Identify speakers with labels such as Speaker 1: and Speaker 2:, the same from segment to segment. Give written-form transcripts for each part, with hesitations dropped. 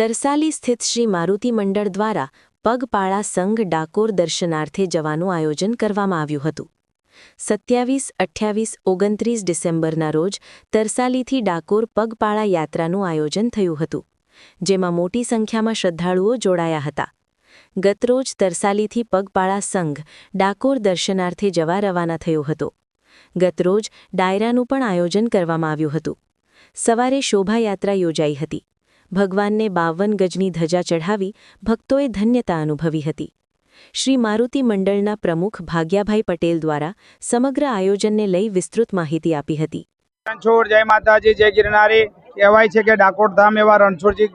Speaker 1: તરસાલી સ્થિત શ્રી મારુતિ મંડળ દ્વારા પગપાળા સંઘ ડાકોર દર્શનાર્થે જવાનું આયોજન કરવામાં આવ્યું હતું। 27, 28, 29 ડિસેમ્બરના રોજ તરસાલીથી ડાકોર પગપાળા યાત્રાનું આયોજન થયું હતું, જેમાં મોટી સંખ્યામાં શ્રદ્ધાળુઓ જોડાયા હતા। ગતરોજ તરસાલીથી પગપાળા સંઘ ડાકોર દર્શનાર્થે જવા રવાના થયો હતો। ગતરોજ ડાયરાનું પણ આયોજન કરવામાં આવ્યું હતું। સવારે શોભાયાત્રા યોજાઈ હતી। ભગવાનને 52 ગજની ધજા ચઢાવી ભક્તોએ ધન્યતા અનુભવી હતી। શ્રી મારુતિ મંડળના પ્રમુખ ભાગ્યાભાઈ પટેલ દ્વારા સમગ્ર આયોજનને લઈ વિસ્તૃત માહિતી આપી હતી।
Speaker 2: રણછોડ જય માતાજી જય ગિરનારી કહેવાય છે કે ડાકોર ધામ એવા રણછોડજી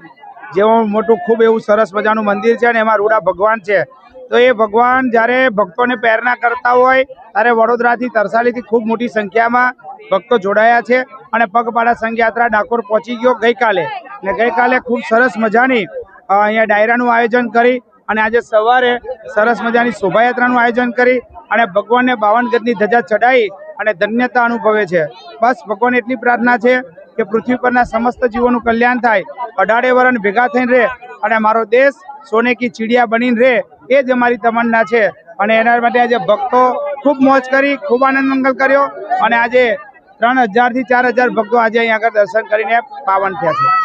Speaker 2: જેવું મોટું ખૂબ એવું સરસ મજાનું મંદિર છે અને એમાં રૂડા ભગવાન છે। તો એ ભગવાન જ્યારે ભક્તોને પ્રેરણા કરતા હોય ત્યારે વડોદરાથી તરસાલીથી ખૂબ મોટી સંખ્યામાં ભક્તો જોડાયા છે અને પગપાળા સંઘયાત્રા ડાકોર પહોંચી ગયો ગઈકાલે। ને ગઈકાલે ખૂબ સરસ મજાની અહીંયા ડાયરાનું આયોજન કરી અને આજે સવારે સરસ મજાની શોભાયાત્રાનું આયોજન કરી અને ભગવાનને 52 ગજની ધજા ચડાવી અને ધન્યતા અનુભવે છે। બસ ભગવાન એટલી પ્રાર્થના છે કે પૃથ્વી પરના સમસ્ત જીવોનું કલ્યાણ થાય, 18 વર્ષ ભેગા થઈને રહે અને મારો દેશ સોને કી ચીડિયા બનીને રહે, એ જ અમારી તમન્ના છે। અને એના માટે આજે ભક્તો ખૂબ મોજ કરી, ખૂબ આનંદ મંગલ કર્યો અને આજે 3000 થી 4000 ભક્તો આજે અહીંયા આગળ દર્શન કરીને પાવન થયા છે।